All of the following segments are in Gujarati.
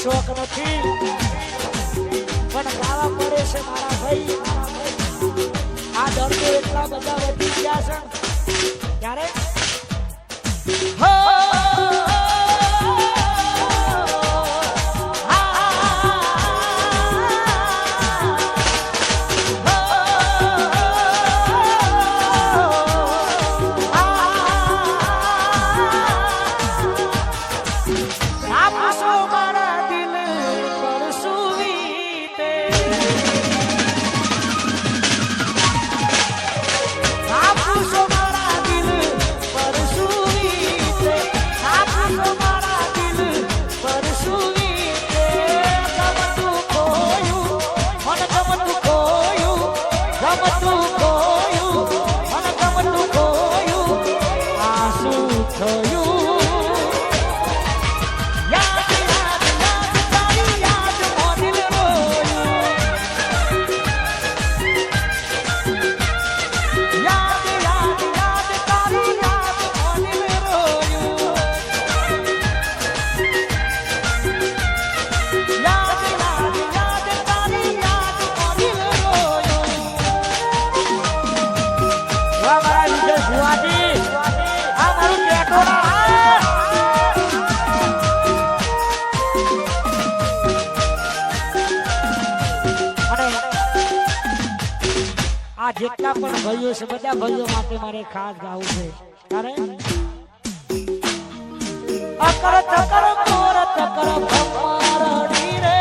શોખ નથી પણ ગાવા પડે છે મારા ભાઈ આ દર્દો એટલા બધા વધી ગયા છે ત્યારે હો જેટલા પણ ભાઈઓ છે બધા ભાઈઓ માટે મારે ખાસ ગાવું છે ત્યારે અકર તકર મોર તકર ભમરડી રે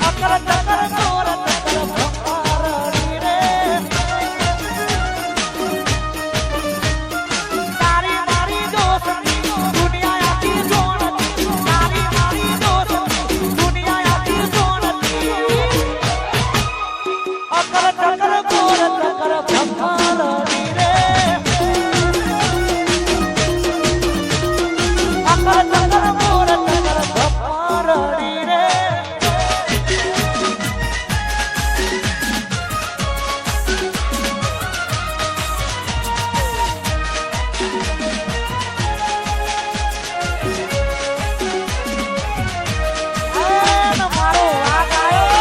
અકર તકર મોર તકર ભમરડી રે તારી મારી દોસ્તી દુનિયા આખી જોણતી તારી મારી દોસ્તી દુનિયા આખી જોણતી અકર તકર મોર તકર ભમરડી રે અકર તકર મોર તકર ભમરડી રે મારો વાગ આવ્યો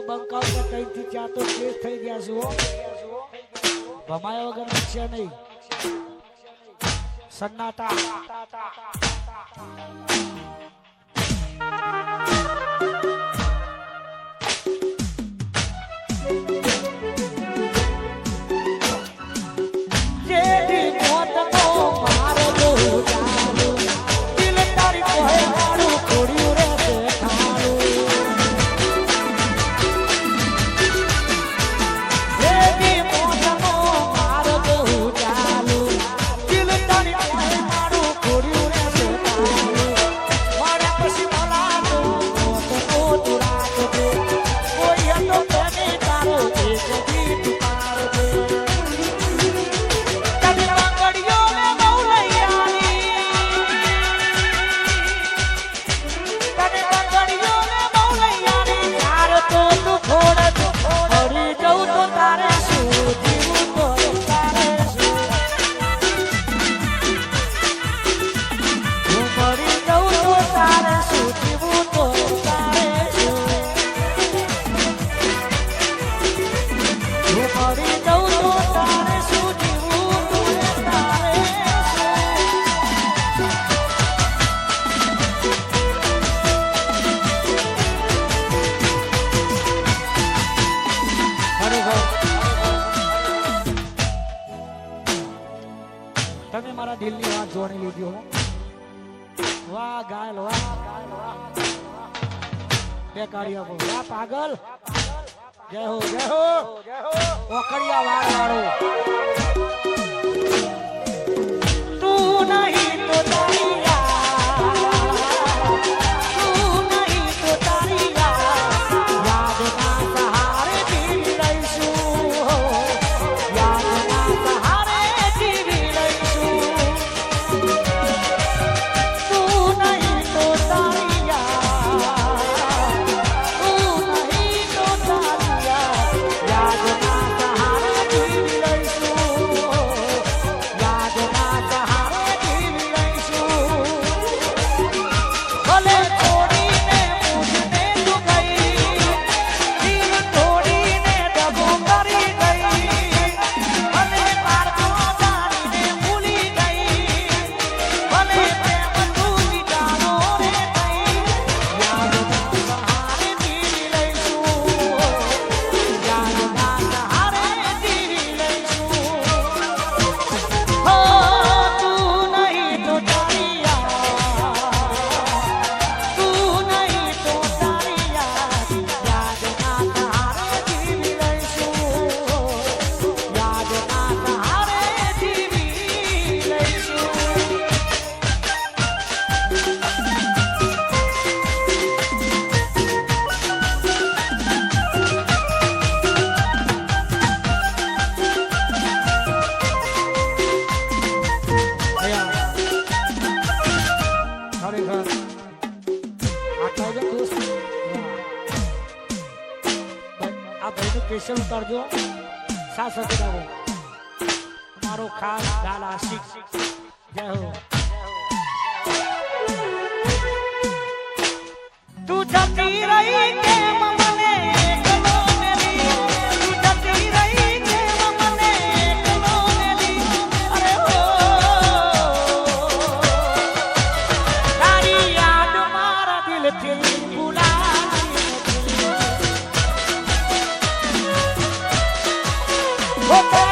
બંકાવ તો કઈ થી ત્યાં તો કેસ થઈ ગયા છો ભમાયા વગર છે નહીં સન્નાટા જેથી મોતનો મારો ચાલો દિલ તારી કોહે મારું છોડ્યું રે દેખાડું તમે મારા દિલની વાત જોણી લીધી હો વાહ ગાયલ વાહ બે કાઢિયા બોલ વાહ પાગલ જય હો ઓકડિયા વાળ વાળો તું નહીં તો સ્પેશિયલ ઉતારજો સાસર ગાવો મારો ખાસ ગાલ આશિક જય હો તું જતી રહી કેમ મને એકલો મેલી તું જતી રહી કેમ મને એકલો મેલી અરે હો તારી યાદ મારા દિલથી ભૂલાતી નથી